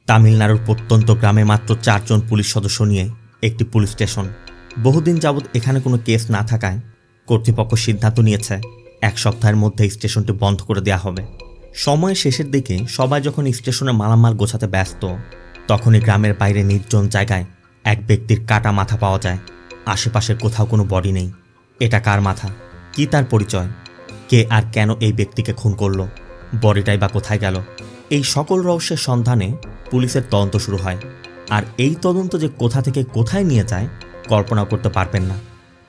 তামিলনাড়ুর প্রত্যন্ত গ্রামে মাত্র 4 জন পুলিশ সদস্য নিয়ে একটি পুলিশ স্টেশন। বহুদিন যাবৎ এখানে কোনো কেস না থাকায় কর্তৃপক্ষ সিদ্ধান্ত নিয়েছে 1 সপ্তাহের মধ্যে স্টেশনটি বন্ধ করে দেওয়া হবে। সময়ের শেষের দিকে সবাই যখন স্টেশনে মালামাল গোছাতে ব্যস্ত, তখনই গ্রামের বাইরে নির্জন জায়গায় এক ব্যক্তির কাটা মাথা পাওয়া যায়। আশেপাশে কোথাও কোনো বডি নেই। এটা কার মাথা? কি তার পরিচয়? কে আর কেন এই ব্যক্তিকে খুন করলো? বডিটাই বা কোথায় গেল? এই সকল রহস্যের সন্ধানে পুলিশের তদন্ত শুরু হয়। আর এই তদন্ত যে কোথা থেকে কোথায় নিয়ে যায় কল্পনা করতে পারবেন না।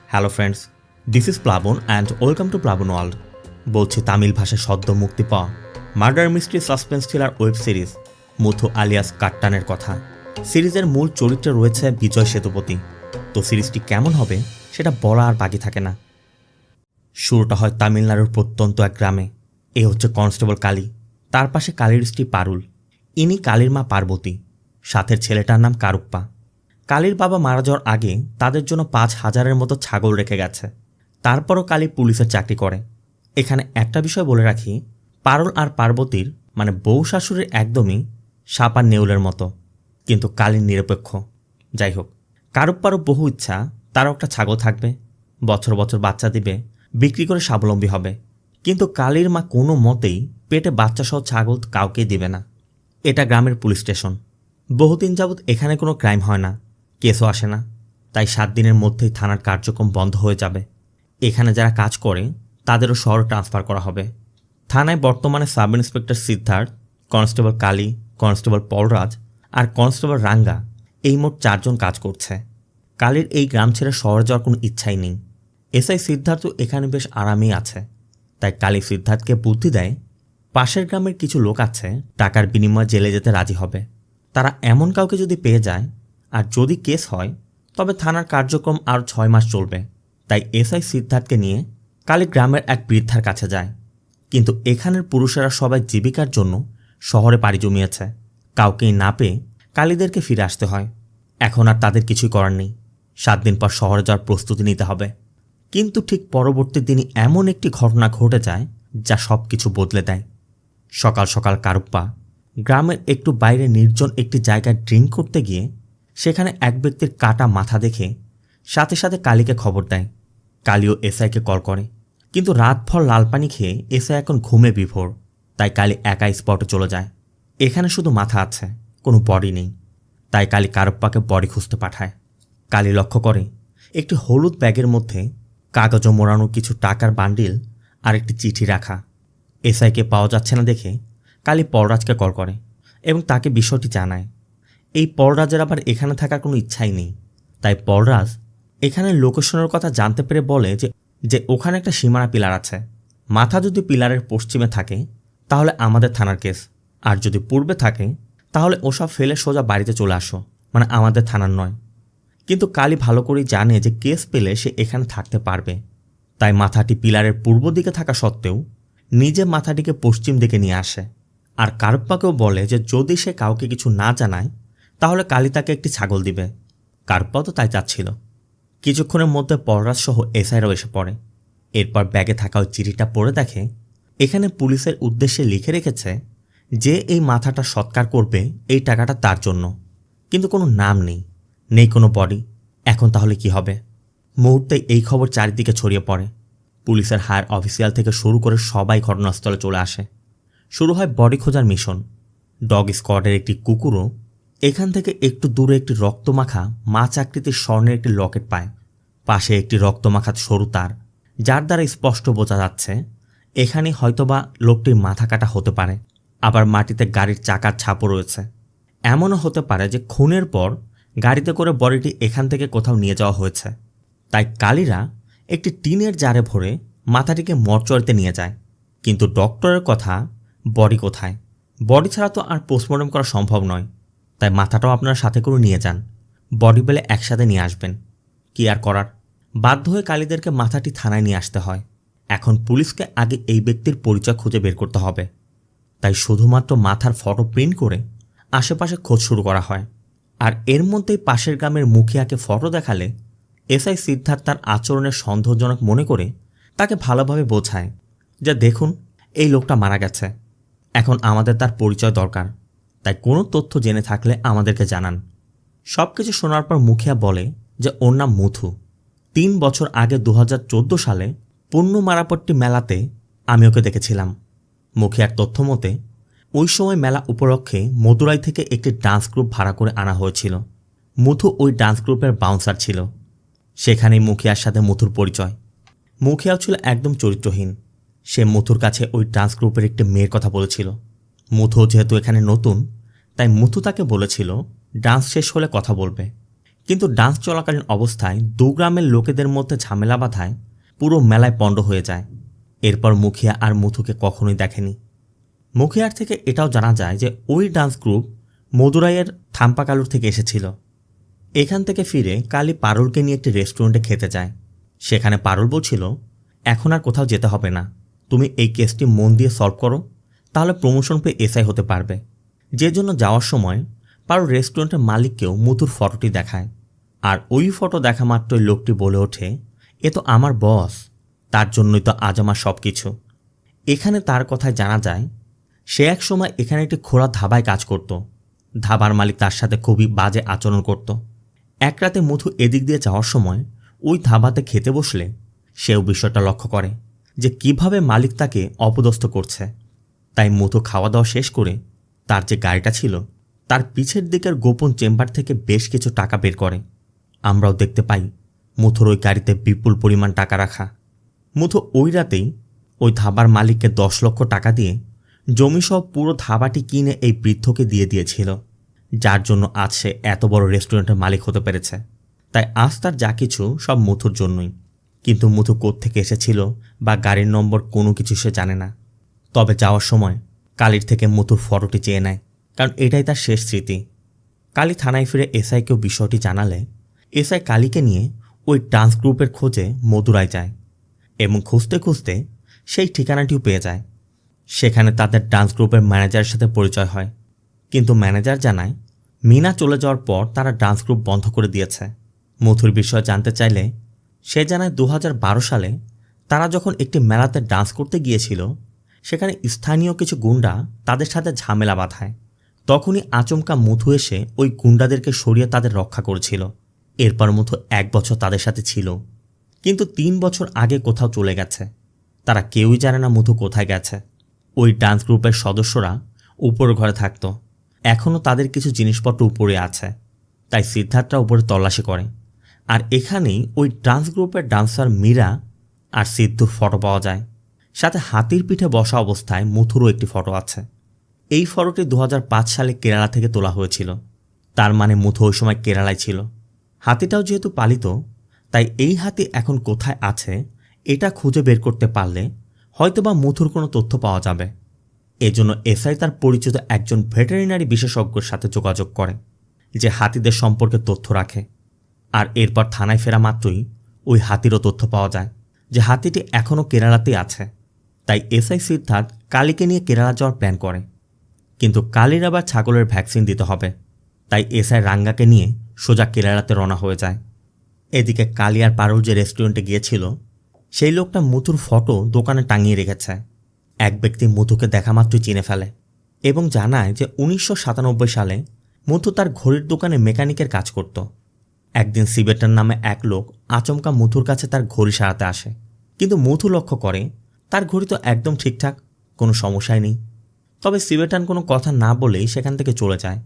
Hello friends, this is Plabon and welcome to Plabon world. বলছি তামিল ভাষায় সদ্য মুক্তি পাওয়া murder mystery suspense thriller web series Muthu alias কাট্টানের কথা। সিরিজের মূল চরিত্রে রয়েছে বিজয় সেতুপতি। তো সিরিজটি কেমন হবে সেটা বলা আর বাকি থাকে না। শুরুটা হয় তামিলনাড়ুর প্রত্যন্ত এক গ্রামে। এ হচ্ছে কনস্টেবল কালী, তার পাশে কালীর স্ত্রী পারুল। ইনি কালীর মা পার্বতী, সাথের ছেলেটার নাম কারুপ্পা। কালীর বাবা মারা যাওয়ার আগে তাদের জন্য 5,000-এর মতো ছাগল রেখে গেছে। তারপরও কালী পুলিশের চাকরি করে। এখানে একটা বিষয় বলে রাখি, পারুল আর পার্বতীর মানে বউ শাশুড়ির একদমই সাপ আর নেউলের মতো, কিন্তু কালীর নিরপেক্ষ। যাই হোক, কারুপ্পারও বহু ইচ্ছা তারও একটা ছাগল থাকবে, বছর বছর বাচ্চা দিবে, বিক্রি করে স্বাবলম্বী হবে। কিন্তু কালীর মা কোনো মতেই পেটে বাচ্চাসহ ছাগল কাউকেই দিবে না। এটা গ্রামের পুলিশ স্টেশন। বহুদিন যাবৎ এখানে কোনো ক্রাইম হয় না, কেসও আসে না। তাই 7 দিনের মধ্যেই থানার কার্যক্রম বন্ধ হয়ে যাবে। এখানে যারা কাজ করে তাদেরও শহরে ট্রান্সফার করা হবে। থানায় বর্তমানে sub inspector Siddharth, constable Kali, constable Paulraj আর কনস্টেবল রাঙ্গা, এই মোট 4 জন কাজ করছে। কালীর এই গ্রাম ছেড়ে শহরে যাওয়ার কোনো ইচ্ছাই নেই। এসআই সিদ্ধার্থ এখানে বেশ আরামেই আছে। তাই কালী সিদ্ধার্থকে বুদ্ধি দেয়, পাশের গ্রামের কিছু লোক আছে টাকার বিনিময়ে জেলে যেতে রাজি হবে। তারা এমন কাউকে যদি পেয়ে যায় আর যদি কেস হয় তবে থানার কার্যক্রম আর 6 মাস চলবে। তাই এসআই সিদ্ধার্থকে নিয়ে কালী গ্রামের এক বৃদ্ধার কাছে যায়। কিন্তু এখানের পুরুষেরা সবাই জীবিকার জন্য শহরে পাড়ি জমিয়েছে। কাউকেই না পেয়ে কালীদেরকে ফিরে আসতে হয়। এখন আর তাদের কিছুই করার নেই। 7 দিন পর শহরে যাওয়ার প্রস্তুতি নিতে হবে। কিন্তু ঠিক পরবর্তী দিনই এমন একটি ঘটনা ঘটে যায় যা সব কিছু বদলে দেয়। সকাল সকাল কারুপ্পা গ্রামের একটু বাইরে নির্জন একটি জায়গায় ড্রিঙ্ক করতে গিয়ে সেখানে এক ব্যক্তির কাটা মাথা দেখে সাথে সাথে কালীকে খবর দেয়। কালীও এসআইকে কল করে, কিন্তু রাতভর লাল পানি খেয়ে এসআই এখন ঘুমে বিভোর। তাই কালী একাই স্পটে চলে যায়। এখানে শুধু মাথা আছে, কোনো বডি নেই। তাই কালী কারুপ্পাকে বডি খুঁজতে পাঠায়। কালী লক্ষ্য করে একটি হলুদ ব্যাগের মধ্যে কাগজে মোড়ানো কিছু টাকার বান্ডিল আর একটি চিঠি রাখা। এসআইকে পাওয়া যাচ্ছে না দেখে কালী পলরাজকে কল করে এবং তাকে বিষয়টি জানায়। এই পলরাজের আবার এখানে থাকার কোনো ইচ্ছাই নেই। তাই পলরাজ এখানে লোকেশনের কথা জানতে পেরে বলে যে ওখানে একটা সীমানা পিলার আছে। মাথা যদি পিলারের পশ্চিমে থাকে তাহলে আমাদের থানার কেস, আর যদি পূর্বে থাকে তাহলে ওসব ফেলে সোজা বাড়িতে চলে আসো, মানে আমাদের থানার নয়। কিন্তু কালী ভালো করেই জানে যে কেস পেলে সে এখানে থাকতে পারবে। তাই মাথাটি পিলারের পূর্ব দিকে থাকা সত্ত্বেও নিজে মাথাটিকে পশ্চিম দিকে নিয়ে আসে। আর কারুপ্পাকেও বলে যে যদি সে কাউকে কিছু না জানায় তাহলে কালী তাকে একটি ছাগল দিবে। কারুপ্পা তো তাই চাচ্ছিল। কিছুক্ষণের মধ্যে পলরাজ সহ এসআইরাও এসে পড়ে। এরপর ব্যাগে থাকা ওই চিঠিটা পড়ে দেখে এখানে পুলিশের উদ্দেশ্যে লিখে রেখেছে যে এই মাথাটা সৎকার করবে এই টাকাটা তার জন্য। কিন্তু কোনো নাম নেই, নেই কোনো বডি। এখন তাহলে কি হবে? মুহূর্তেই এই খবর চারিদিকে ছড়িয়ে পড়ে। পুলিশের হায়ার অফিসিয়াল থেকে শুরু করে সবাই ঘটনাস্থলে চলে আসে। শুরু হয় বডি খোঁজার মিশন। ডগ স্কোয়াডের একটি কুকুরও এখান থেকে একটু দূরে একটি রক্তমাখা মাছ আকৃতির স্বর্ণের একটি লকেট পায়। পাশে একটি রক্তমাখা সরু তার, যার দ্বারা স্পষ্ট বোঝা যাচ্ছে এখানে হয়তোবা লোকটির মাথা কাটা হতে পারে। আবার মাটিতে গাড়ির চাকার ছাপও রয়েছে। এমনও হতে পারে যে খুনের পর গাড়িতে করে বডিটি এখান থেকে কোথাও নিয়ে যাওয়া হয়েছে। তাই কালীরা একটি টিনের জারে ভরে মাথাটিকে মর্চুয়ারিতে নিয়ে যায়। কিন্তু ডক্টরের কথা, বডি কোথায়? বডি ছাড়া তো আর পোস্টমর্টম করা সম্ভব নয়। তাই মাথাটাও আপনারা সাথে করে নিয়ে যান, বডি পেলে একসাথে নিয়ে আসবেন। কি আর করার, বাধ্য হয়ে কালীদেরকে মাথাটি থানায় নিয়ে আসতে হয়। এখন পুলিশকে আগে এই ব্যক্তির পরিচয় খুঁজে বের করতে হবে। তাই শুধুমাত্র মাথার ফটো প্রিন্ট করে আশেপাশে খোঁজ শুরু করা হয়। আর এর মধ্যেই পাশের গ্রামের মুখিয়াকে ফটো দেখালে এসআই সিদ্ধার্থ তার আচরণের সন্দেহজনক মনে করে তাকে ভালোভাবে বোঝায় যে দেখুন, এই লোকটা মারা গেছে, এখন আমাদের তার পরিচয় দরকার। তাই কোনো তথ্য জেনে থাকলে আমাদেরকে জানান। সব কিছু শোনার পর মুখিয়া বলে যে ওর নাম মুথু। 3 বছর আগে 2014 সালে পুণ্যমারাপট্টি মেলাতে আমি ওকে দেখেছিলাম। মুখিয়ার তথ্য মতে ওই সময় মেলা উপলক্ষে মদুরাই থেকে একটি ডান্স গ্রুপ ভাড়া করে আনা হয়েছিল। মুথু ওই ডান্স গ্রুপের বাউন্সার ছিল। সেখানেই মুখিয়ার সাথে মুথুর পরিচয়। মুখিয়াও ছিল একদম চরিত্রহীন। সে মুথুর কাছে ওই ডান্স গ্রুপের একটি মেয়ের কথা বলেছিল। মুথু যেহেতু এখানে নতুন, তাই মুথু তাকে বলেছিল ডান্স শেষ হলে কথা বলবে। কিন্তু ডান্স চলাকালীন অবস্থায় 2 গ্রামের লোকেদের মধ্যে ঝামেলা বাঁধায় পুরো মেলায় পণ্ড হয়ে যায়। এরপর মুখিয়া আর মুথুকে কখনোই দেখেনি। মুখিয়ার থেকে এটাও জানা যায় যে ওই ডান্স গ্রুপ মদুরাইয়ের থাম্পাকালুর থেকে এসেছিল। এখান থেকে ফিরে কালী পারুলকে নিয়ে একটি রেস্টুরেন্টে খেতে যায়। সেখানে পারুল বলছিল, এখন আর কোথাও যেতে হবে না, তুমি এই কেসটি মন দিয়ে সলভ করো, তাহলে প্রমোশন পেয়ে এসআই হতে পারবে। যে জন্য যাওয়ার সময় পারুল রেস্টুরেন্টের মালিককেও মুথুর ফটোটি দেখায়। আর ওই ফটো দেখা মাত্রই লোকটি বলে ওঠে, এ তো আমার বস, তার জন্যই তো আজ আমার সব কিছু। এখানে তার কথায় জানা যায় সে এক সময় এখানে একটি খোলা ধাবায় কাজ করত। ধাবার মালিক তার সাথে খুবই বাজে আচরণ করত। এক রাতে মুথু এদিক দিয়ে যাওয়ার সময় ওই ধাবাতে খেতে বসলে সেও বিষয়টা লক্ষ্য করে যে কিভাবে মালিক তাকে অপদস্থ করছে। তাই মুথু খাওয়া দাওয়া শেষ করে তার যে গাড়িটা ছিল তার পিছের দিকের গোপন চেম্বার থেকে বেশ কিছু টাকা বের করে। আমরাও দেখতে পাই মুথুর ওই গাড়িতে বিপুল পরিমাণ টাকা রাখা। মুথু ওই রাতেই ওই ধাবার মালিককে 10 লক্ষ টাকা দিয়ে জমিসহ পুরো ধাবাটি কিনে এই বৃদ্ধকে দিয়ে দিয়েছিল, যার জন্য আজ সে এত বড় রেস্টুরেন্টের মালিক হতে পেরেছে। তাই আজ তার যা কিছু সব মুথুর জন্যই। কিন্তু মুথু কোত্থেকে এসেছিল বা গাড়ির নম্বর কোনো কিছু সে জানে না। তবে যাওয়ার সময় কালীর থেকে মুথুর ফটোটি চেয়ে নেয়, কারণ এটাই তার শেষ স্মৃতি। কালী থানায় ফিরে এসআইকেও বিষয়টি জানালে এসআই কালীকে নিয়ে ওই ডান্স গ্রুপের খোঁজে মদুরায় যায় এবং খুঁজতে খুঁজতে সেই ঠিকানাটিও পেয়ে যায়। সেখানে তাদের ডান্স গ্রুপের ম্যানেজারের সাথে পরিচয় হয়। কিন্তু ম্যানেজার জানায় মিনা চলে যাওয়ার পর তারা ডান্স গ্রুপ বন্ধ করে দিয়েছে। মুথুর বিষয়ে জানতে চাইলে সে জানায় 2012 সালে তারা যখন একটি মেলাতে ডান্স করতে গিয়েছিল, সেখানে স্থানীয় কিছু গুন্ডা তাদের সাথে ঝামেলা বাঁধায়। তখনই আচমকা মুথু এসে ওই গুন্ডাদেরকে সরিয়ে তাদের রক্ষা করেছিল। এরপর মুথু 1 বছর তাদের সাথে ছিল, কিন্তু 3 বছর আগে কোথাও চলে গেছে। তারা কেউই জানে না মুথু কোথায় গেছে। ওই ডান্স গ্রুপের সদস্যরা উপর ঘরে থাকত। এখনও তাদের কিছু জিনিসপত্র উপরে আছে, তাই সিদ্ধার্থরা উপরে তল্লাশি করে। আর এখানেই ওই ডান্স গ্রুপের ডান্সার মীরা আর সিদ্ধুর ফটো পাওয়া যায়। সাথে হাতির পিঠে বসা অবস্থায় মুথুরও একটি ফটো আছে। এই ফটোটি 2005 সালে কেরালা থেকে তোলা হয়েছিল। তার মানে মুথু ওই সময় কেরালায় ছিল। হাতিটাও যেহেতু পালিত, তাই এই হাতি এখন কোথায় আছে এটা খুঁজে বের করতে পারলে হয়তোবা মুথুর কোনো তথ্য পাওয়া যাবে। এজন্য এসআই তার পরিচিত একজন ভেটেরিনারি বিশেষজ্ঞের সাথে যোগাযোগ করে, যে হাতিদের সম্পর্কে তথ্য রাখে। আর এরপর থানায় ফেরা মাত্রই ওই হাতিরও তথ্য পাওয়া যায় যে হাতিটি এখনও কেরালাতেই আছে। তাই এসআই সিদ্ধার্থ কালীকে নিয়ে কেরালা যাওয়ার প্ল্যান করে। কিন্তু কালীর আবার ছাগলের ভ্যাকসিন দিতে হবে, তাই এসআই রাঙ্গাকে নিয়ে সোজা কেরালাতে রওনা হয়ে যায়। এদিকে কালী আর পারুল যে রেস্টুরেন্টে গিয়েছিল, সেই লোকটা মুথুর ফটো দোকানে টাঙিয়ে রেখেছে। এক ব্যক্তি মুথুকে দেখা মাত্রই চিনে ফেলে এবং জানায় যে 1997 সালে মুথু তার ঘড়ির দোকানে মেকানিকের কাজ করত। একদিন সিবেটার নামে এক লোক আচমকা মুথুর কাছে তার ঘড়ি সারাতে আসে, কিন্তু মুথু লক্ষ্য করে তার ঘড়ি তো একদম ঠিকঠাক, কোনো সমস্যাই নেই। তবে সিবেটান কোনো কথা না বলেই সেখান থেকে চলে যায়।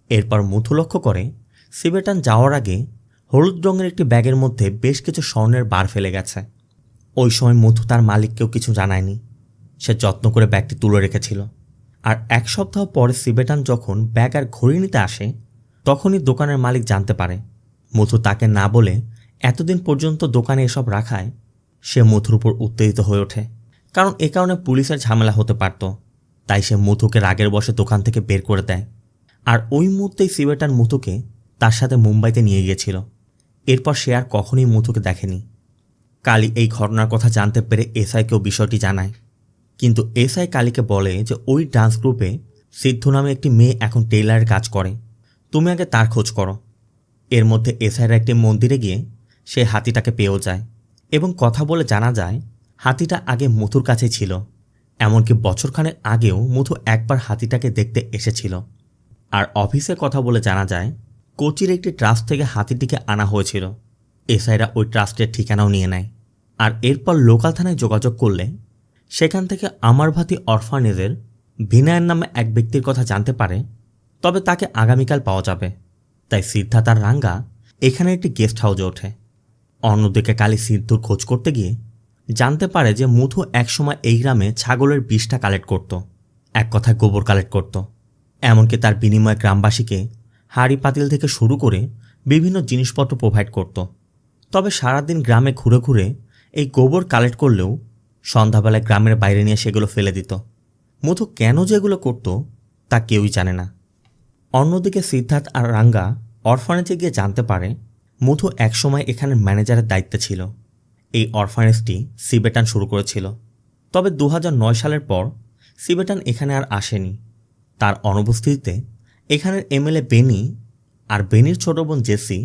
এরপর মুথু লক্ষ্য করে সিবেটান যাওয়ার আগে হলুদ রঙের একটি ব্যাগের মধ্যে বেশ কিছু স্বর্ণের বার ফেলে গেছে। ওই সময় মুথু তার মালিককেও কিছু জানায়নি। সে যত্ন করে ব্যাগটি তুলে রেখেছিল। আর 1 সপ্তাহ পরে সিবেটান যখন ব্যাগ আর ঘড়ি নিতে আসে, তখনই দোকানের মালিক জানতে পারে মুথু তাকে না বলে এতদিন পর্যন্ত দোকানে এসব রাখায়। সে মুথুর উপর উত্তেজিত হয়ে ওঠে, কারণ এ কারণে পুলিশের ঝামেলা হতে পারত। তাই সে মুথুকে রাগের বশে দোকান থেকে বের করে দেয়। আর ওই মুহূর্তেই সিবেটান মুথুকে তার সাথে মুম্বাইতে নিয়ে গিয়েছিল। এরপর সে আর কখনোই মুথুকে দেখেনি। কালী এই ঘটনার কথা জানতে পেরে এসআইকেও বিষয়টি জানায়। কিন্তু এসআই কালীকে বলে যে ওই ডান্স গ্রুপে সিদ্ধু নামে একটি মেয়ে এখন টেইলারের কাজ করে, তুমি আগে তার খোঁজ করো। এর মধ্যে এসআইরা একটি মন্দিরে গিয়ে সে হাতিটাকে পেয়েও যায় এবং কথা বলে জানা যায় হাতিটা আগে মুথুর কাছে ছিল। এমনকি বছরখানেক আগেও মুথু একবার হাতিটাকে দেখতে এসেছিল। আর অফিসে কথা বলে জানা যায় কোচির একটি ট্রাস্ট থেকে হাতিটিকে আনা হয়েছিল। এসআইরা ওই ট্রাস্টের ঠিকানাও নিয়ে নেয়। আর এরপর লোকাল থানায় যোগাযোগ করলে সেখান থেকে আমারভাতি অরফানেজের ভিনায়ের নামে এক ব্যক্তির কথা জানতে পারে, তবে তাকে আগামীকাল পাওয়া যাবে। তাই সিদ্ধার্থ আর রাঙ্গা এখানে একটি গেস্ট হাউসে ওঠে। অন্যদিকে কালী সিদ্ধুর খোঁজ করতে গিয়ে জানতে পারে যে মধু একসময় এই গ্রামে ছাগলের বিষটা কালেক্ট করত, এক কথায় গোবর কালেক্ট করত। এমনকি তার বিনিময়ে গ্রামবাসীকে হাঁড়ি পাতিল থেকে শুরু করে বিভিন্ন জিনিসপত্র প্রোভাইড করত। তবে সারাদিন গ্রামে ঘুরে ঘুরে এই গোবর কালেক্ট করলেও সন্ধ্যাবেলায় গ্রামের বাইরে নিয়ে সেগুলো ফেলে দিত। মধু কেন যেগুলো করত তা কেউই জানে না। অন্যদিকে সিদ্ধার্থ আর রাঙ্গা অরফানেজে গিয়ে জানতে পারে মধু একসময় এখানে ম্যানেজারের দায়িত্বে ছিল। এই অরফানেজটি সিবেটান শুরু করেছিল। তবে 2009 সালের পর সিবেটান এখানে আর আসেনি। তার অনুপস্থিতিতে এখানের এমএলএ বেনি আর বেনির ছোট বোন জেসি,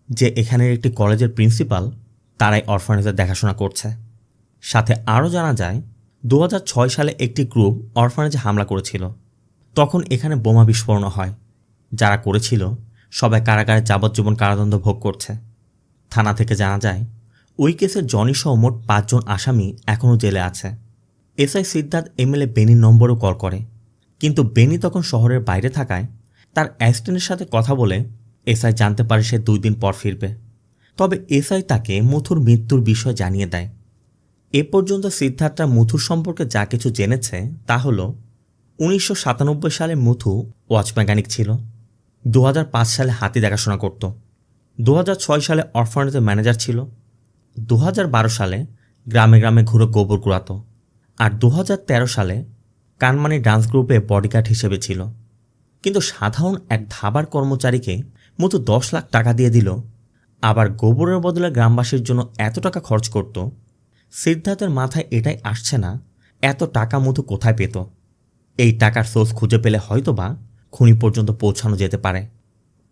যে এখানের একটি কলেজের প্রিন্সিপাল, তারাই অরফানেজের দেখাশোনা করছে। সাথে আরও জানা যায় 2006 সালে একটি গ্রুপ অরফানেজে হামলা করেছিল। তখন এখানে বোমা বিস্ফোরণ হয়। যারা করেছিল সবাই কারাগারে যাবজ্জীবন কারাদণ্ড ভোগ করছে। থানা থেকে জানা যায় ওই কেসের জনি সহ মোট 5 জন আসামি এখনও জেলে আছে। এসআই সিদ্ধার্থ এমএলএ বেনির নম্বরও কল করে, কিন্তু বেনি তখন শহরের বাইরে থাকায় তার অ্যাসিস্ট্যান্টের সাথে কথা বলে এসআই জানতে পারে সে 2 দিন পর ফিরবে। তবে এসআই তাকে মথুর মৃত্যুর বিষয় জানিয়ে দেয়। এ পর্যন্ত সিদ্ধার্থ মথুর সম্পর্কে যা কিছু জেনেছে তা হল 1997 সালে মথু ওয়াচ মেকানিক ছিল, 2005 সালে হাতি দেখাশোনা করত, 2006 সালে অরফানেজের ম্যানেজার ছিল, 2012 সালে গ্রামে গ্রামে ঘুরে গোবর কুড়াতো, আর 2013 সালে কানমানি ডান্স গ্রুপে বডিগার্ড হিসেবে ছিল। কিন্তু সাধারণ এক ধাবার কর্মচারীকে মতো 10 লাখ টাকা দিয়ে দিল, আবার গোবরের বদলে গ্রামবাসীর জন্য এত টাকা খরচ করত। সিদ্ধার্থের মাথায় এটাই আসছে না এত টাকা মধু কোথায় পেত। এই টাকার সোর্স খুঁজে পেলে হয়তোবা খুনি পর্যন্ত পৌঁছানো যেতে পারে।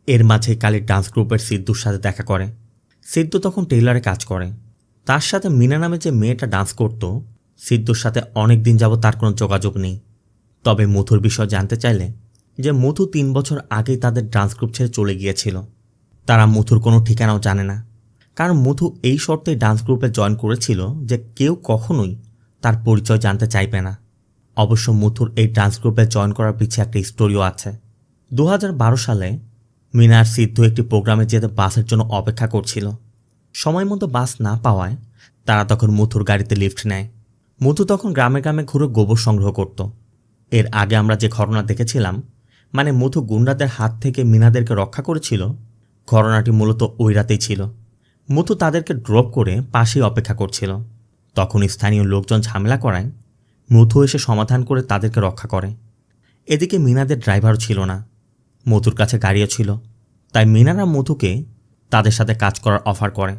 এর মাঝে কালীর ডান্স গ্রুপের সিদ্ধুর সাথে দেখা করে। সিদ্ধু তখন টেইলারে কাজ করে। তার সাথে মিনা নামে যে মেয়েটা ডান্স করত, সিদ্ধুর সাথে অনেক দিন যাবত তার কোনো যোগাযোগ নেই। তবে মধুর বিষয় জানতে চাইলে যে মধু 3 বছর আগেই তাদের ডান্স গ্রুপ ছেড়ে চলে গিয়েছিল। তারা মধুর কোনো ঠিকানাও জানে না, কারণ মধু এই শর্তেই ডান্স গ্রুপে জয়েন করেছিল যে কেউ কখনোই তার পরিচয় জানতে চাইবে না। অবশ্য মধুর এই ডান্স গ্রুপে জয়েন করার পিছিয়ে একটা স্টোরিও আছে। 2012 সালে মিনা আর সিদ্ধু একটি প্রোগ্রামে যেতে বাসের জন্য অপেক্ষা করছিল। সময় মতো বাস না পাওয়ায় তারা তখন মধুর গাড়িতে লিফট নেয়। মধু তখন গ্রামে গ্রামে ঘুরে গোবর সংগ্রহ করত। এর আগে আমরা যে ঘটনা দেখেছিলাম, মানে মধু গুন্ডাদের হাত থেকে মিনাদেরকে রক্ষা করেছিল, ঘটনাটি মূলত ওই রাতেই ছিল। মধু তাদেরকে ড্রপ করে পাশেই অপেক্ষা করছিল। তখন স্থানীয় লোকজন ঝামেলা করায় মধু এসে সমাধান করে তাদেরকে রক্ষা করে। এদিকে মিনাদের ড্রাইভারও ছিল না, মধুর কাছে গাড়িও ছিল। তাই মিনারা মধুকে তাদের সাথে কাজ করার অফার করে।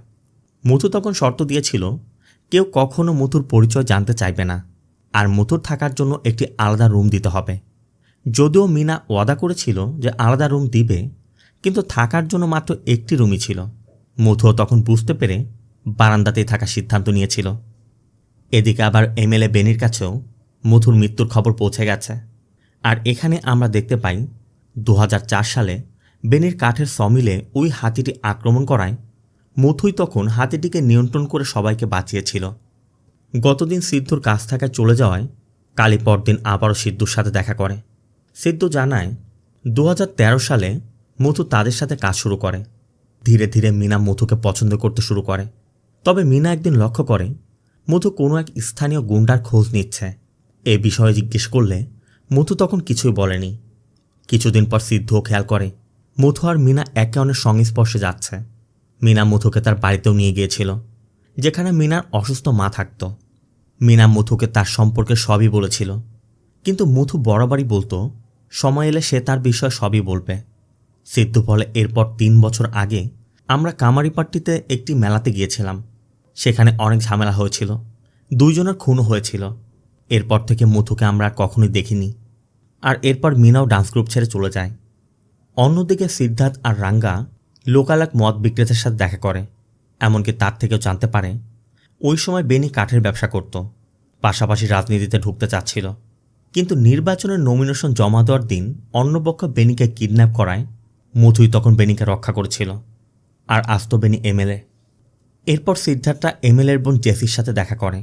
মধু তখন শর্ত দিয়েছিল কেউ কখনো মধুর পরিচয় জানতে চাইবে না, আর মধুর থাকার জন্য একটি আলাদা রুম দিতে হবে। যদিও মিনা ওয়াদা করেছিল যে আলাদা রুম দিবে, কিন্তু থাকার জন্য মাত্র একটি রুমই ছিল। মধুও তখন বুঝতে পেরে বারান্দাতেই থাকার সিদ্ধান্ত নিয়েছিল। এদিকে আবার এমএলএ বেনির কাছেও মধুর মৃত্যুর খবর পৌঁছে গেছে। আর এখানে আমরা দেখতে পাই 2004 সালে বেনির কাঠের সমিলে ওই হাতিটি আক্রমণ করায় মধুই তখন হাতিটিকে নিয়ন্ত্রণ করে সবাইকে বাঁচিয়েছিল। গতদিন সিদ্ধুর কাছ থেকে চলে যাওয়ায় কালী পরদিন আবারও সিদ্ধুর সাথে দেখা করে। সিদ্ধু জানায় 2013 সালে মধু তাদের সাথে কাজ শুরু করে। ধীরে ধীরে মিনা মধুকে পছন্দ করতে শুরু করে। তবে মিনা একদিন লক্ষ্য করে মধু কোনো এক স্থানীয় গুন্ডার খোঁজ নিচ্ছে। এ বিষয়ে জিজ্ঞেস করলে মধু তখন কিছুই বলেনি। কিছুদিন পর সিদ্ধুও খেয়াল করে মধু আর মিনা একে অন্যের সংস্পর্শে যাচ্ছে। মিনা মধুকে তার বাড়িতেও নিয়ে গিয়েছিল, যেখানে মিনার অসুস্থ মা থাকত। মিনা মধুকে তার সম্পর্কে সবই বলেছিল, কিন্তু মধু বরাবরই বলতো সময় এলে সে তার বিষয়ে সবই বলবে। সিদ্ধু বলে এরপর 3 বছর আগে আমরা কামারিপাট্টিতে একটি মেলাতে গিয়েছিলাম। সেখানে অনেক ঝামেলা হয়েছিল, 2 জনের খুনও হয়েছিল। এরপর থেকে মধুকে আমরা আর কখনোই দেখিনি। আর এরপর মিনাও ডান্স গ্রুপ ছেড়ে চলে যায়। অন্যদিকে সিদ্ধার্থ আর রাঙ্গা লোকাল এক মদ বিক্রেতার সাথে দেখা করে। এমনকি তার থেকেও জানতে পারে ওই সময় বেনি কাঠের ব্যবসা করত, পাশাপাশি রাজনীতিতে ঢুকতে চাচ্ছিল। কিন্তু নির্বাচনের নমিনেশন জমা দেওয়ার দিন অন্য পক্ষ বেনিকে কিডন্যাপ করায় মথুই তখন বেনিকে রক্ষা করেছিল। আর আস্ত বেনি এমএলএ। এরপর সিদ্ধার্থা এমএলএর বোন জেসির সাথে দেখা করে।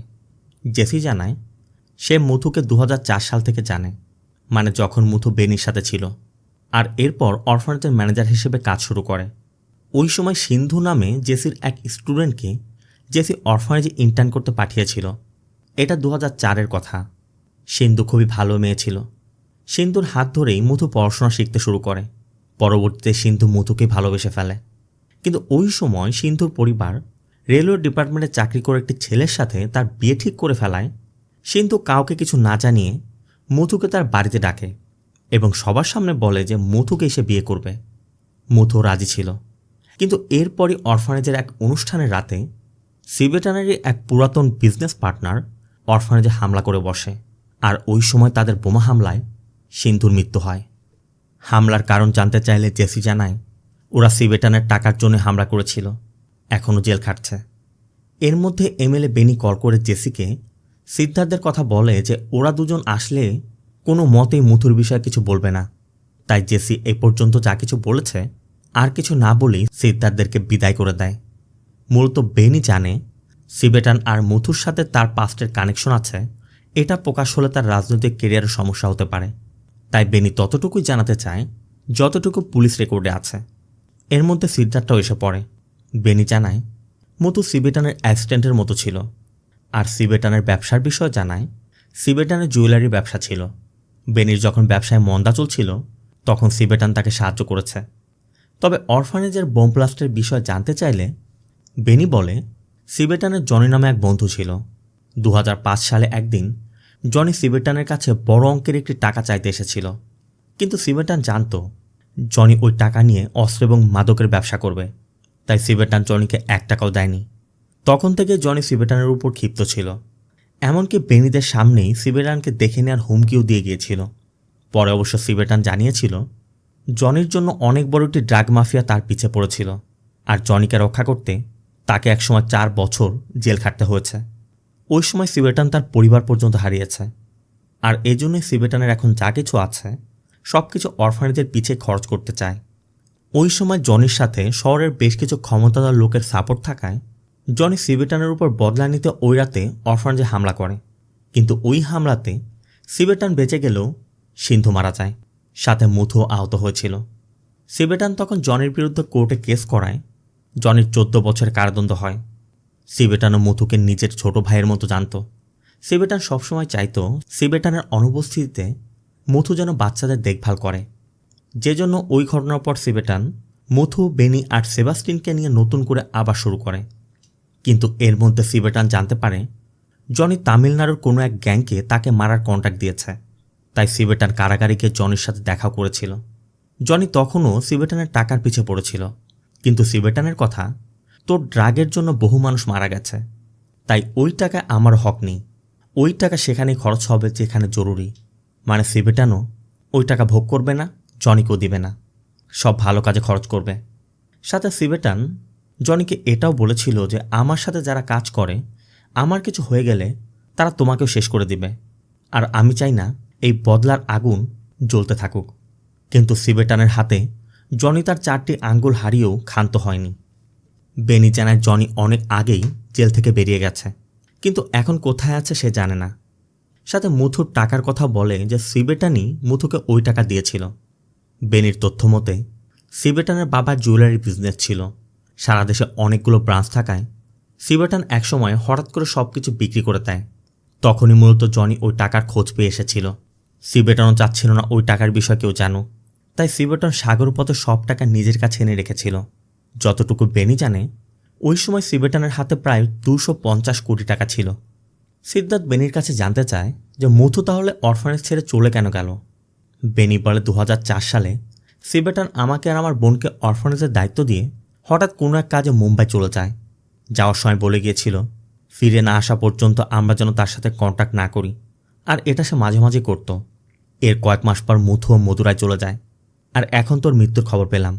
জেসি জানায় সে মথুকে 2004 সাল থেকে জানে, মানে যখন মথু বেনির সাথে ছিল। আর এরপর অরফানেজের ম্যানেজার হিসেবে কাজ শুরু করে। ওই সময় সিন্ধু নামে জেসির এক স্টুডেন্টকে জেসি অরফানেজে ইন্টার্ন করতে পাঠিয়েছিল। এটা 2004-এর কথা। সিন্ধু খুবই ভালো মেয়ে ছিল। সিন্ধুর হাত ধরেই মথু পড়াশোনা শিখতে শুরু করে। পরবর্তীতে সিন্ধু মথুকে ভালোবেসে ফেলে। কিন্তু ওই সময় সিন্ধুর পরিবার রেলওয়ে ডিপার্টমেন্টে চাকরি করে একটি ছেলের সাথে তার বিয়ে ঠিক করে ফেলায় সিন্ধু কাউকে কিছু না জানিয়ে মথুকে তার বাড়িতে ডাকে এবং সবার সামনে বলে যে মথুকে এসে বিয়ে করবে। মথু রাজি ছিল। কিন্তু এরপরই অরফানেজের এক অনুষ্ঠানের রাতে সিবেটানেরই এক পুরাতন বিজনেস পার্টনার অরফানেজে হামলা করে বসে। আর ওই সময় তাদের বোমা হামলায় সিন্ধুর মৃত্যু হয়। হামলার কারণ জানতে চাইলে জেসি জানায় ওরা সিবেটানের টাকার জন্য হামলা করেছিল, এখনও জেল খাটছে। এর মধ্যে এমএলএ বেনি কল করে জেসিকে সিদ্ধার্থের কথা বলে যে ওরা দুজন আসলে কোনো মতেই মথুর বিষয়ে কিছু বলবে না। তাই জেসি এই পর্যন্ত যা কিছু বলেছে আর কিছু না বলেই সিদ্ধার্থদেরকে বিদায় করে দেয়। মূলত বেনি জানে সিবেটান আর মথুর সাথে তার পাস্টের কানেকশন আছে, এটা প্রকাশ হলে তার রাজনৈতিক কেরিয়ারের সমস্যা হতে পারে। তাই বেনি ততটুকুই জানাতে চায় যতটুকু পুলিশ রেকর্ডে আছে। এর মধ্যে সিদ্ধার্থও এসে পড়ে। বেনি জানায় মথু সিবেটানের অ্যাসিস্ট্যান্টের মতো ছিল। আর সিবেটানের ব্যবসার বিষয় জানায় সিবেটানের জুয়েলারি ব্যবসা ছিল। বেনির যখন ব্যবসায় মন্দা চলছিল তখন সিবেটান তাকে সাহায্য করেছে। তবে অরফানেজের বোম ব্লাস্টের বিষয় জানতে চাইলে বেনি বলে সিবেটানের জনি নামে এক বন্ধু ছিল। 2005 সালে একদিন জনি সিবেটানের কাছে বড় অঙ্কের একটি টাকা চাইতে এসেছিল। কিন্তু সিবেটান জানত জনি ওই টাকা নিয়ে অস্ত্র এবং মাদকের ব্যবসা করবে। তাই সিবেটান জনিকে 1 টাকাও দেয়নি। তখন থেকে জনি সিবেটানের উপর ক্ষিপ্ত ছিল। এমনকি বেনিদের সামনেই সিবেটানকে দেখে নেওয়ার হুমকিও দিয়ে গিয়েছিল। পরে অবশ্য সিবেটান জানিয়েছিল জনির জন্য অনেক বড় একটি ড্রাগ মাফিয়া তার পিছে পড়েছিল। আর জনিকে রক্ষা করতে তাকে একসময় 4 বছর জেল খাটতে হয়েছে। ওই সময় সিবেটান তার পরিবার পর্যন্ত হারিয়েছে। আর এজন্যই সিবেটানের এখন যা কিছু আছে সব কিছু অরফানেজের পিছে খরচ করতে চায়। ওই সময় জনির সাথে শহরের বেশ কিছু ক্ষমতাধর লোকের সাপোর্ট থাকায় জনি সিবেটানের উপর বদলা নিতে ওই রাতে অরফানেজে হামলা করে। কিন্তু ওই হামলাতে সিবেটান বেঁচে গেলেও সিন্ধু মারা যায়, সাথে মথুও আহত হয়েছিল। সিবেটান তখন জনির বিরুদ্ধে কোর্টে কেস করায় জনির 14 বছরের কারাদণ্ড হয়। সিবেটানও মথুকে নিজের ছোট ভাইয়ের মতো জানত। সিবেটান সবসময় চাইত সিবেটানের অনুপস্থিতিতে মথু যেন বাচ্চাদের দেখভাল করে। যে জন্য ওই ঘটনার পর সিবেটান মথু, বেনি আর সেবাস্টিনকে নিয়ে নতুন করে আবার শুরু করে। কিন্তু এর মধ্যে সিবেটান জানতে পারে জনি তামিলনাড়ুর কোনো এক গ্যাংকে তাকে মারার কন্ট্যাক্ট দিয়েছে। তাই সিবেটান কারাগারে গিয়ে জনির সাথে দেখা করেছিল। জনি তখনও সিবেটানের টাকার পিছে পড়েছিল। কিন্তু সিবেটানের কথা, তোর ড্রাগের জন্য বহু মানুষ মারা গেছে, তাই ওই টাকায় আমার হক নেই। ওই টাকা সেখানেই খরচ হবে যেখানে জরুরি। মানে সিবেটানও ওই টাকা ভোগ করবে না, জনিকেও দিবে না, সব ভালো কাজে খরচ করবে। সাথে সিবেটান জনিকে এটাও বলেছিল যে আমার সাথে যারা কাজ করে আমার কিছু হয়ে গেলে তারা তোমাকেও শেষ করে দিবে। আর আমি চাই না এই বদলার আগুন জ্বলতে থাকুক। কিন্তু সিবেটানের হাতে জনি তার 4টি আঙ্গুল হারিয়েও ক্ষান্ত হয়নি। বেনি জানায় জনি অনেক আগেই জেল থেকে বেরিয়ে গেছে, কিন্তু এখন কোথায় আছে সে জানে না। সাথে মুথুর টাকার কথা বলে যে সিবেটানই মুথুকে ওই টাকা দিয়েছিল। বেনির তথ্য মতে সিবেটানের বাবার জুয়েলারি বিজনেস ছিল। সারা দেশে অনেকগুলো ব্রাঞ্চ থাকায় সিবেটান একসময় হঠাৎ করে সব কিছু বিক্রি করে দেয়। তখনই মূলত জনি ওই টাকার খোঁজ পেয়ে এসেছিল। সিবেটানও চাচ্ছিল না ওই টাকার বিষয় কেউ জানুক। তাই সিবেটান সাগরপথে সব টাকা নিজের কাছে এনে রেখেছিল। যতটুকু বেনি জানে ওই সময় সিবেটানের হাতে প্রায় 250 কোটি টাকা ছিল। সিদ্ধার্থ বেনির কাছে জানতে চায় যে মুথু তাহলে অরফানেজ ছেড়ে চলে কেন গেল। বেনি বলে 2004 সালে সিবেটান আমাকে আর আমার বোনকে অরফানেজের দায়িত্ব দিয়ে হঠাৎ কোনো এক কাজে মুম্বাই চলে যায়। যাওয়ার সময় বলে গিয়েছিল ফিরে না আসা পর্যন্ত আমরা যেন তার সাথে কন্ট্যাক্ট না করি। আর এটা সে মাঝে মাঝে করত। এর কয়েক মাস পর মুথু ও মদুরায় চলে যায়। আর এখন তোর মৃত্যুর খবর পেলাম।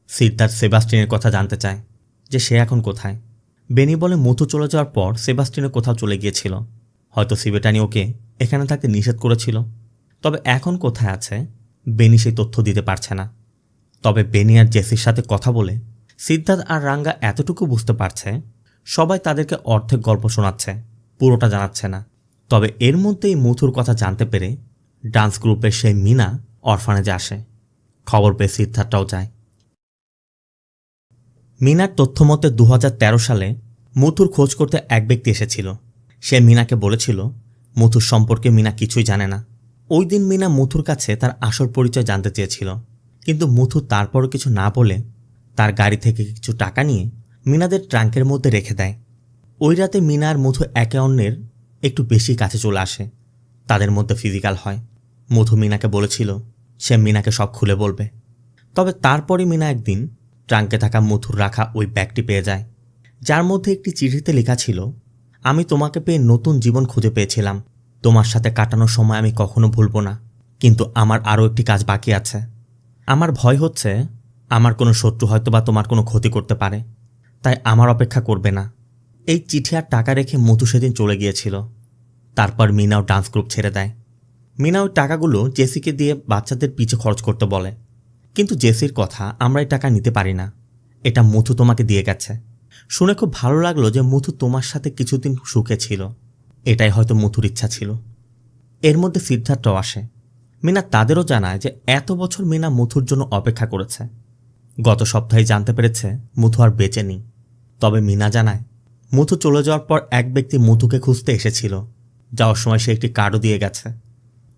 সিদ্ধার্থ সেবাস্টিনের কথা জানতে চায় যে সে এখন কোথায়। বেনি বলে মুথু চলে যাওয়ার পর সেবাস্টিনের কোথাও চলে গিয়েছিল। হয়তো সিবেটানি ওকে এখানে থাকতে নিষেধ করেছিল। তবে এখন কোথায় আছে বেনি সেই তথ্য দিতে পারছে না। তবে বেনি আর জেসির সাথে কথা বলে সিদ্ধার্থ আর রাঙ্গা এতটুকু বুঝতে পারছে সবাই তাদেরকে অর্ধেক গল্প শোনাচ্ছে, পুরোটা জানাচ্ছে না। তবে এর মধ্যেই মুথুর কথা জানতে পেরে ডান্স গ্রুপের সেই মিনা অরফানেজে আসে। খবর পেয়ে সিদ্ধার্থটাও যায়। মিনার তথ্য মতে 2013 সালে মুথুর খোঁজ করতে এক ব্যক্তি এসেছিল। সে মিনাকে বলেছিল মুথুর সম্পর্কে মিনা কিছুই জানে না। ওই দিন মিনা মুথুর কাছে তার আসল পরিচয় জানতে চেয়েছিল, কিন্তু মুথু তারপরও কিছু না বলে তার গাড়ি থেকে কিছু টাকা নিয়ে মিনাদের ট্রাঙ্কের মধ্যে রেখে দেয়। ওই রাতে মিনা আর মুথু একে অন্যের একটু বেশি কাছে চলে আসে। তাদের মধ্যে ফিজিক্যাল হয়। মুথু মিনাকে বলেছিল সে মিনাকে সব খুলে বলবে। তবে তারপরই মিনা একদিন ট্রাঙ্কে থাকা মুথুর রাখা ওই ব্যাগটি পেয়ে যায়, যার মধ্যে একটি চিঠিতে লেখা ছিল, আমি তোমাকে পেয়ে নতুন জীবন খুঁজে পেয়েছিলাম। তোমার সাথে কাটানোর সময় আমি কখনো ভুলব না, কিন্তু আমার আরও একটি কাজ বাকি আছে। আমার ভয় হচ্ছে আমার কোনো শত্রু হয়তো বা তোমার কোনো ক্ষতি করতে পারে, তাই আমার অপেক্ষা করবে না। এই চিঠি আর টাকা রেখে মুথু সেদিন চলে গিয়েছিল। তারপর মিনাও ডান্স গ্রুপ ছেড়ে দেয়। মিনা ওই টাকাগুলো জেসিকে দিয়ে বাচ্চাদের পিছে খরচ করতে বলে, কিন্তু জেসির কথা, আমরা এই টাকা নিতে পারি না, এটা মুথু তোমাকে দিয়ে গেছে। শুনে খুব ভালো লাগলো যে মুথু তোমার সাথে কিছুদিন সুখে ছিল। এটাই হয়তো মুথুর ইচ্ছা ছিল। এর মধ্যে সিদ্ধার্থও আসে। মিনা তাদেরও জানায় যে এত বছর মিনা মুথুর জন্য অপেক্ষা করেছে। গত সপ্তাহে জানতে পেরেছে মুথু আর বেঁচে নেই। তবে মিনা জানায় মুথু চলে যাওয়ার পর এক ব্যক্তি মুথুকে খুঁজতে এসেছিল। যাওয়ার সময় সে একটি কার্ডও দিয়ে গেছে,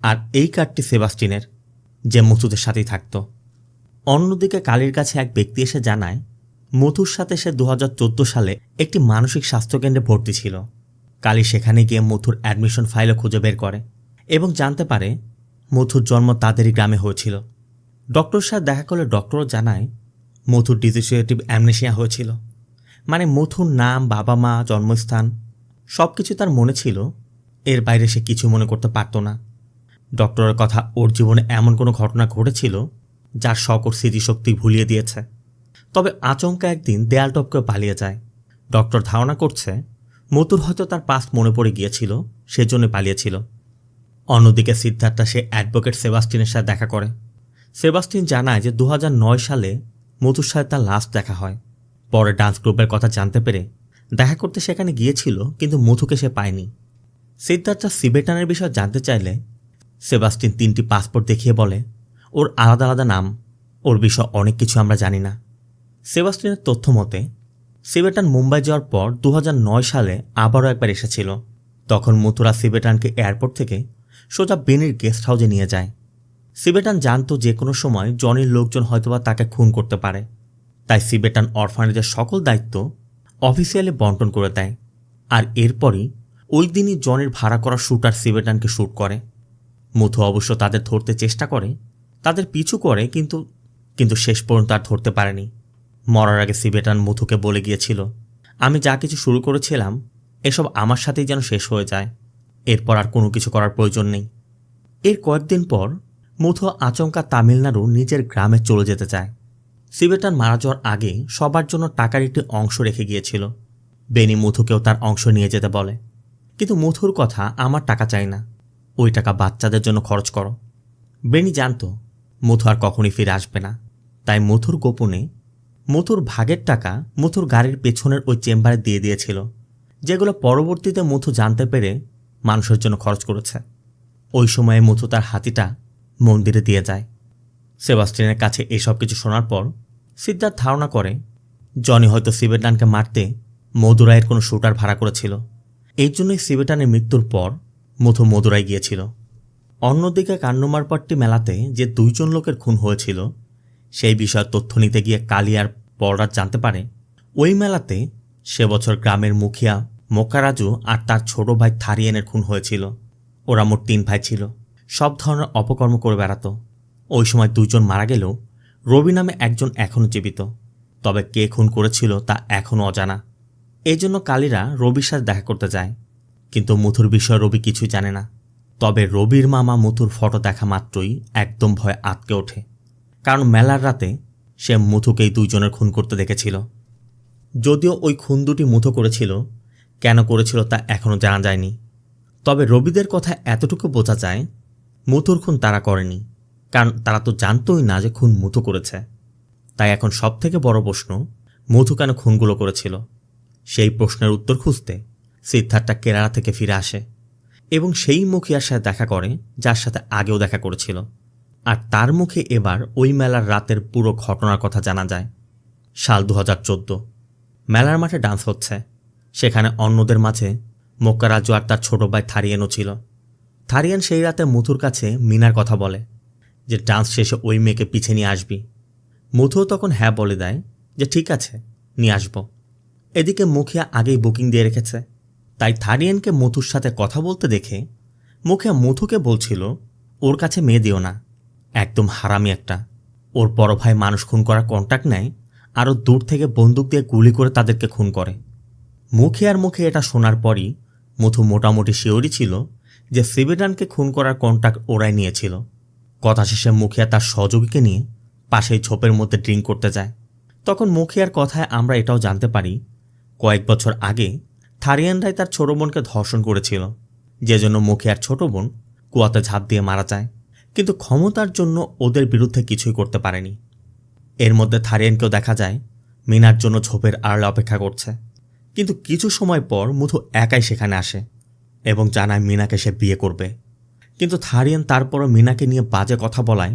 আর এই কার্ডটি সেবাস্টিনের, যে মুথুদের সাথেই থাকত। অন্যদিকে কালীর কাছে এক ব্যক্তি এসে জানায় মুথুর সাথে সে 2014 সালে একটি মানসিক স্বাস্থ্যকেন্দ্রে ভর্তি ছিল। কালী সেখানে গিয়ে মুথুর অ্যাডমিশন ফাইলও খুঁজে বের করে এবং জানতে পারে মুথুর জন্ম তাদেরই গ্রামে হয়েছিল। ডক্টরের সাথে দেখা করলে ডক্টরও জানায় মুথুর ডিসোসিয়েটিভ অ্যামনেশিয়া হয়েছিল। মানে মুথুর নাম, বাবা মা, জন্মস্থান সব কিছু তার মনে ছিল, এর বাইরে সে কিছু মনে করতে পারত না। ডক্টরের কথা, ওর জীবনে এমন কোনো ঘটনা ঘটেছিল যার সকল স্মৃতিশক্তি ভুলিয়ে দিয়েছে। তবে আচমকা একদিন দেয়াল টপকে পালিয়ে যায়। ডক্টর ধারণা করছে মুথুর হয়তো তার পাস্ট মনে পড়ে গিয়েছিল, সেজন্য পালিয়েছিল। অন্যদিকে সিদ্ধার্থা সে অ্যাডভোকেট সেবাস্টিনের সাথে দেখা করে। সেবাস্টিন জানায় যে 2009 সালে মুথুর সাথে তার লাস্ট দেখা হয়। পরে ডান্স গ্রুপের কথা জানতে পেরে দেখা করতে সেখানে গিয়েছিল, কিন্তু মুথুকে সে পায়নি। সিদ্ধার্থা সিবেটানের বিষয়ে জানতে চাইলে সেবাস্টিন 3টি পাসপোর্ট দেখিয়ে বলে ওর আলাদা আলাদা নাম, ওর বিষয়ে অনেক কিছু আমরা জানি না। সেবাস্টিনের তথ্য মতে সিবেটান মুম্বাই যাওয়ার পর 2009 সালে আবারও একবার এসেছিল। তখন মুথুরা সিবেটানকে এয়ারপোর্ট থেকে সোজা বেনির গেস্ট হাউসে নিয়ে যায়। সিবেটান জানতো যে কোনো সময় জনির লোকজন হয়তোবা তাকে খুন করতে পারে, তাই সিবেটান অরফানেজের সকল দায়িত্ব অফিসিয়ালি বন্টন করে দেয়। আর এরপরই ওই দিনই জনির ভাড়া করা শ্যুটার সিবেটানকে শ্যুট করে। মুথু অবশ্য তাদের ধরতে চেষ্টা করে, তাদের পিছু করে, কিন্তু শেষ পর্যন্ত আর ধরতে পারেনি। মরার আগে সিবেটান মুথুকে বলে গিয়েছিল, আমি যা কিছু শুরু করেছিলাম এসব আমার সাথেই যেন শেষ হয়ে যায়, এরপর আর কোনো কিছু করার প্রয়োজন নেই। এর কয়েকদিন পর মুথু আচমকা তামিলনাড়ু নিজের গ্রামে চলে যেতে চায়। সিবেটান মারা যাওয়ার আগে সবার জন্য টাকার একটি অংশ রেখে গিয়েছিল। বেনি মুথুকেও তার অংশ নিয়ে যেতে বলে, কিন্তু মুথুর কথা, আমার টাকা চাই না, ওই টাকা বাচ্চাদের জন্য খরচ করো। বেনি জানত মুথু আর কখনই ফিরে আসবে না, তাই মুথুর গোপনে মুথুর ভাগের টাকা মুথুর গাড়ির পেছনের ওই চেম্বারে দিয়ে দিয়েছিল, যেগুলো পরবর্তীতে মুথু জানতে পেরে মানুষের জন্য খরচ করেছে। ওই সময়ে মুথু তার হাতিটা মন্দিরে দিয়ে যায়। সেবাস্টিনের কাছে এসব কিছু শোনার পর সিদ্ধার্থ ধারণা করে জনি হয়তো সিবেটানকে মারতে মদুরাইয়ের কোনো শ্যুটার ভাড়া করেছিল। এই জন্যই সিবেটানের মৃত্যুর পর মুথু মদুরাই গিয়েছিল। অন্যদিকে কান্নুমারপট্টি মেলাতে যে 2 জন লোকের খুন হয়েছিল সেই বিষয়ে তথ্য নিতে গিয়ে কালী আর পলরাজ জানতে পারে ওই মেলাতে সে বছর গ্রামের মুখিয়া মোকারাজু আর তার ছোট ভাই থারিয়েনের খুন হয়েছিল। ওরা মোট 3 ভাই ছিল, সব ধরনের অপকর্ম করে বেড়াতো। ওই সময় 2 জন মারা গেলেও রবি নামে একজন এখনও জীবিত, তবে কে খুন করেছিল তা এখনও অজানা। এই জন্য কালীরা রবির সাথে দেখা করতে যায়, কিন্তু মুথুর বিষয়ে রবি কিছুই জানে না। তবে রবির মামা মুথুর ফটো দেখা মাত্রই একদম ভয়ে আটকে ওঠে, কারণ মেলার রাতে সে মুথুকেই 2 জনের খুন করতে দেখেছিল। যদিও ওই খুন দুটি মুথু করেছিল, কেন করেছিল তা এখনও জানা যায়নি। তবে রবিদের কথা এতটুকু বোঝা যায় মুথুর খুন তারা করেনি, কারণ তারা তো জানতই না যে খুন মুথু করেছে। তাই এখন সবথেকে বড় প্রশ্ন, মুথু কেন খুনগুলো করেছিল? সেই প্রশ্নের উত্তর খুঁজতে সিদ্ধার্থা কেরালা থেকে ফিরে আসে এবং সেই মুখিয়ার সাথে দেখা করে যার সাথে আগেও দেখা করেছিল। আর তার মুখে এবার ওই মেলার রাতের পুরো ঘটনার কথা জানা যায়। সাল 2014, মেলার মাঠে ডান্স হচ্ছে। সেখানে অন্যদের মাঝে মোক্কারাজু আর তার ছোট ভাই থারিয়েনও ছিল। থারিয়েন সেই রাতে মুথুর কাছে মিনার কথা বলে যে ডান্স শেষে ওই মেয়েকে পিছে নিয়ে আসবি। মুথুও তখন হ্যাঁ বলে দেয় যে ঠিক আছে, নিয়ে আসব। এদিকে মুখিয়া আগেই বুকিং দিয়ে রেখেছে, তাই থারিয়েনকে মুথুর সাথে কথা বলতে দেখে মুখিয়া মুথুকে বলছিল ওর কাছে মেয়ে দিও না, একদম হারামি একটা। ওর বড় ভাই মানুষ খুন করার কন্ট্যাক্ট নেয়, আরও দূর থেকে বন্দুক দিয়ে গুলি করে তাদেরকে খুন করে। মুখিয়ার মুখে এটা শোনার পরই মুথু মোটামুটি শিওরই ছিল যে সিবেটানকে খুন করার কন্ট্যাক্ট ওরাই নিয়েছিল। কথা শেষে মুখিয়া তার সহযোগীকে নিয়ে পাশেই ঝোপের মধ্যে ড্রিঙ্ক করতে যায়। তখন মুখিয়ার কথায় আমরা এটাও জানতে পারি কয়েক বছর আগে থারিয়ানরাই তার ছোট বোনকে ধর্ষণ করেছিল, যে জন্য মুখিয়ার ছোট বোন কুয়াতে ঝাঁপ দিয়ে মারা যায়। কিন্তু ক্ষমতার জন্য ওদের বিরুদ্ধে কিছুই করতে পারেনি। এর মধ্যে থারিয়ানকেও দেখা যায় মিনার জন্য ঝোপের আড়ালে অপেক্ষা করছে। কিন্তু কিছু সময় পর মুথু একাই সেখানে আসে এবং জানায় মিনাকে সে বিয়ে করবে। কিন্তু থারিয়ান তারপরও মিনাকে নিয়ে বাজে কথা বলায়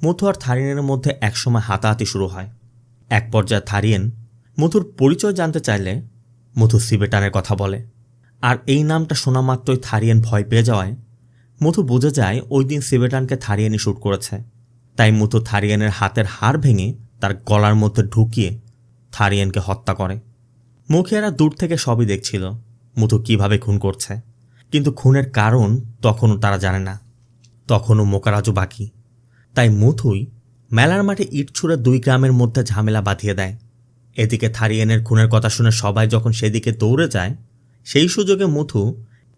মুথু আর থারিয়ানের মধ্যে একসময় হাতাহাতি শুরু হয়। এক পর্যায়ে থারিয়ান মুথুর পরিচয় জানতে চাইলে মুথু সিবেটানের কথা বলে, আর এই নামটা শোনা মাত্রই থারিয়ান ভয় পেয়ে যাওয়ায় মুথু বুঝে যায় ওই দিন সিবেটানকে থারিয়ানই শ্যুট করেছে। তাই মুথু থারিয়ানের হাতের হাড় ভেঙে তার গলার মধ্যে ঢুকিয়ে থারিয়ানকে হত্যা করে। মুখিয়ারা দূর থেকে সবই দেখছিল মুথু কিভাবে খুন করছে, কিন্তু খুনের কারণ তখনও তারা জানে না। তখনও মোকারাজু বাকি। তাই মুথুই মেলার মাঠে ইট ছুঁড়ে 2 গ্রামের মধ্যে ঝামেলা বাঁধিয়ে দেয়। এদিকে থারিয়ানের খুনের কথা শুনে সবাই যখন সেদিকে দৌড়ে যায়, সেই সুযোগে মুথু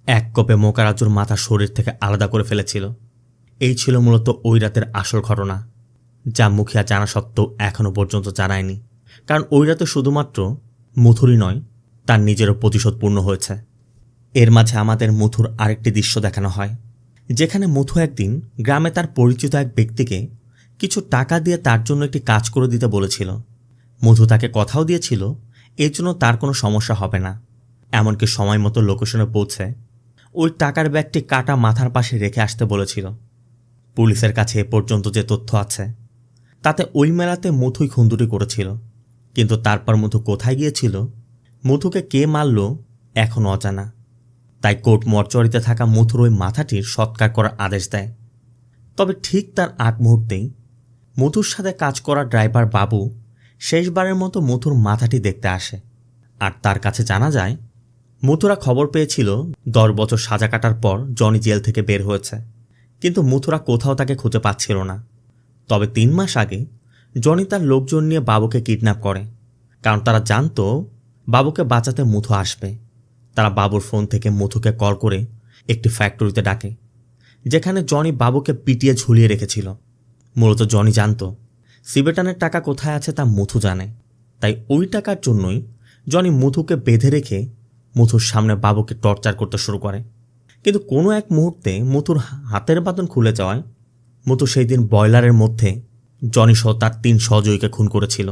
এক কোপে মোকারাজুর মাথা শরীর থেকে আলাদা করে ফেলেছিল। এই ছিল মূলত ওই রাতের আসল ঘটনা, যা মুখিয়া জানা সত্ত্বেও এখনও পর্যন্ত জানায়নি। কারণ ওই রাতে শুধুমাত্র মুথুরই নয়, তার নিজেরও প্রতিশোধ পূর্ণ হয়েছে। এর মাঝে আমাদের মুথুর আরেকটি দৃশ্য দেখানো হয়, যেখানে মুথু একদিন গ্রামে তার পরিচিত এক ব্যক্তিকে কিছু টাকা দিয়ে তার জন্য একটি কাজ করে দিতে বলেছিল। মুথু তাকে কথাও দিয়েছিল এর জন্য তার কোনো সমস্যা হবে না। এমনকি সময় মতো লোকেশনে পৌঁছে ওই টাকার ব্যাগটি কাটা মাথার পাশে রেখে আসতে বলেছিল। পুলিশের কাছে এ পর্যন্ত যে তথ্য আছে তাতে ওই মেলাতে মুথুই খুন করেছিল। কিন্তু তারপর মুথু কোথায় গিয়েছিল, মুথুকে কে মারল এখনও অজানা। তাই কোর্ট মর্চরিতে থাকা মুথুর ওই মাথাটির সৎকার করার আদেশ দেয়। তবে ঠিক তার আগ মুহূর্তেই মুথুর সাথে কাজ করা ড্রাইভার বাবু শেষবারের মতো মুথুর মাথাটি দেখতে আসে। আর তার কাছে জানা যায় মুথুরা খবর পেয়েছিল 10 বছর সাজা কাটার পর জনি জেল থেকে বের হয়েছে, কিন্তু মুথুরা কোথাও তাকে খুঁজে পাচ্ছিল না। তবে 3 মাস আগে জনি তার লোকজন নিয়ে বাবুকে কিডন্যাপ করে, কারণ তারা জানতো বাবুকে বাঁচাতে মুথু আসবে। তারা বাবুর ফোন থেকে মুথুকে কল করে একটি ফ্যাক্টরিতে ডাকে, যেখানে জনি বাবুকে পিটিয়ে ঝুলিয়ে রেখেছিল। মূলত জনি জানতো সিবেটানের টাকা কোথায় আছে তা মুথু জানে, তাই ওই টাকার জন্যই জনি মুথুকে বেঁধে রেখে মুথুর সামনে বাবুকে টর্চার করতে শুরু করে। কিন্তু কোনো এক মুহূর্তে মুথুর হাতের বাঁধন খুলে যাওয়ায় মুথু সেই দিন বয়লারের মধ্যে জনি সহ তার 3 সহযোগীকে খুন করেছিল।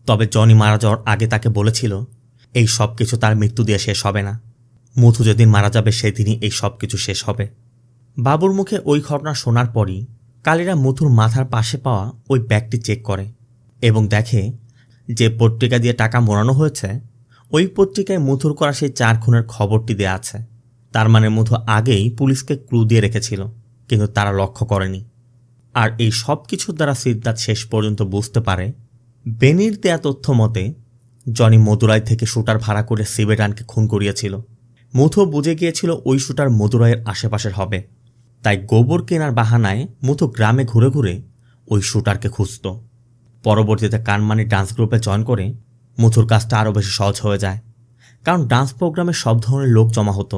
তবে জনি মারা যাওয়ার আগে তাকে বলেছিল এই সব কিছু তার মৃত্যু দিয়ে শেষ হবে না, মুথু যেদিন মারা যাবে সেদিনই এই সব কিছু শেষ হবে। বাবুর মুখে ওই ঘটনা শোনার পরই কালীরা মুথুর মাথার পাশে পাওয়া ওই ব্যাগটি চেক করে এবং দেখে যে পত্রিকা দিয়ে টাকা মোড়ানো হয়েছে ওই পত্রিকায় মুথুর করা সেই 4 খুনের খবরটি দেয়া আছে। তার মানে মুথু আগেই পুলিশকে ক্লু দিয়ে রেখেছিল, কিন্তু তারা লক্ষ্য করেনি। আর এই সব কিছুর দ্বারা সিদ্ধার্থ শেষ পর্যন্ত বুঝতে পারে বেনির দেয়া তথ্য মতে জনি মদুরাই থেকে শুটার ভাড়া করে সিবেটানকে খুন করিয়েছিল। মুথু বুঝে গিয়েছিল ওই শুটার মদুরাইয়ের আশেপাশের হবে, তাই গোবর কেনার বাহানায় মুথু গ্রামে ঘুরে ঘুরে ওই শুটারকে খুঁজত। পরবর্তীতে কানমানি ডান্স গ্রুপে জয়েন করে মুথুর কাজটা আরও বেশি সহজ হয়ে যায়, কারণ ডান্স প্রোগ্রামে সব ধরনের লোক জমা হতো।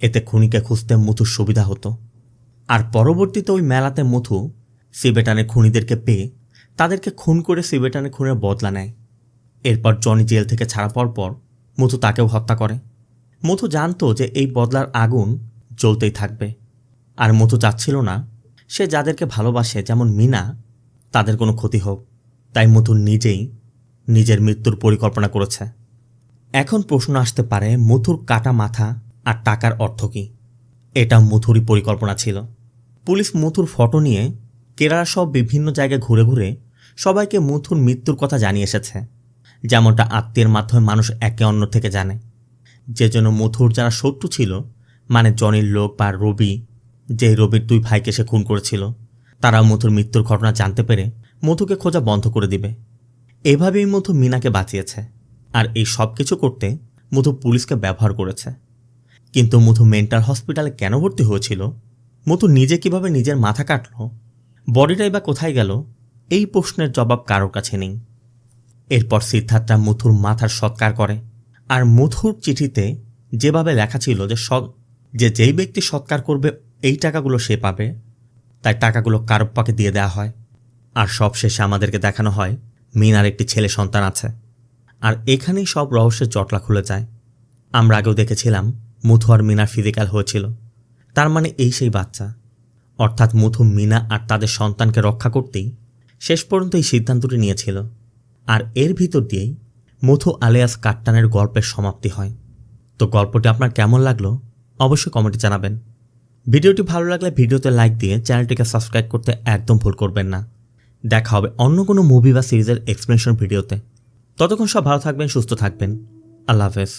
এতে খুনিকে খুঁজতে মুথুর সুবিধা হতো। আর পরবর্তীতে ওই মেলাতে মুথু সিবেটানের খুনিদেরকে পেয়ে তাদেরকে খুন করে সিবেটানের খুনের বদলা নেয়। এরপর জনি জেল থেকে ছাড়া পাওয়ার পর মুথু তাকেও হত্যা করে। মুথু জানতো যে এই বদলার আগুন জ্বলতেই থাকবে, আর মুথু চাচ্ছিল না সে যাদেরকে ভালোবাসে যেমন মিনা, তাদের কোনো ক্ষতি হোক, তাই মধু নিজেই নিজের মৃত্যুর পরিকল্পনা করেছে। এখন প্রশ্ন আসতে পারে, মধুর কাটা মাথা আর টাকার অর্থ কী? এটা মধুরই পরিকল্পনা ছিল। পুলিশ মধুর ফটো নিয়ে কেরালা সহ বিভিন্ন জায়গায় ঘুরে ঘুরে সবাইকে মধুর মৃত্যুর কথা জানিয়ে এসেছে, যেমনটা আত্মীয়ের মাধ্যমে মানুষ একে অন্য থেকে জানে। যে জন্য মধুর যারা শত্রু ছিল, মানে জনির লোক বা রবি, যেই রবির 2 ভাইকে সে খুন করেছিল, তারা মধুর মৃত্যুর ঘটনা জানতে পেরে মধুকে খোঁজা বন্ধ করে দিবে। এভাবেই মধু মিনাকে বাঁচিয়েছে। আর এই সব কিছু করতে মধু পুলিশকে ব্যবহার করেছে। কিন্তু মধু মেন্টাল হসপিটালে কেন ভর্তি হয়েছিল? মধু নিজে কিভাবে নিজের মাথা কাটল? বডিটাই বা কোথায় গেল? এই প্রশ্নের জবাব কারোর কাছে নেই। এরপর সিদ্ধার্থরা মধুর মাথার সৎকার করে। আর মধুর চিঠিতে যেভাবে লেখা ছিল যে যেই ব্যক্তি সৎকার করবে এই টাকাগুলো সে পাবে, তাই টাকাগুলো কারপ্পাকে দিয়ে দেওয়া হয়। আর সবশেষে আমাদেরকে দেখানো হয় মিনার একটি ছেলে সন্তান আছে। আর এখানেই সব রহস্যের জটলা খুলে যায়। আমরা আগেও দেখেছিলাম মধু আর মিনার ফিজিক্যাল হয়েছিল, তার মানে এই সেই বাচ্চা। অর্থাৎ মধু মিনা আর তাদের সন্তানকে রক্ষা করতেই শেষ পর্যন্ত এই সিদ্ধান্তটি নিয়েছিল। আর এর ভিতর দিয়েই মধু আলিয়াস কাট্টানের গল্পের সমাপ্তি হয়। তো গল্পটি আপনার কেমন লাগলো অবশ্যই কমেন্টে জানাবেন। ভিডিওটি ভালো লাগলে ভিডিওতে লাইক দিয়ে চ্যানেলটিকে সাবস্ক্রাইব করতে একদম ভুল করবেন না। দেখা হবে অন্য কোনো মুভি বা সিরিজের এক্সপ্লেনেশন ভিডিওতে। ততক্ষণ সব ভালো থাকবেন, সুস্থ থাকবেন। আল্লাহ হাফেজ।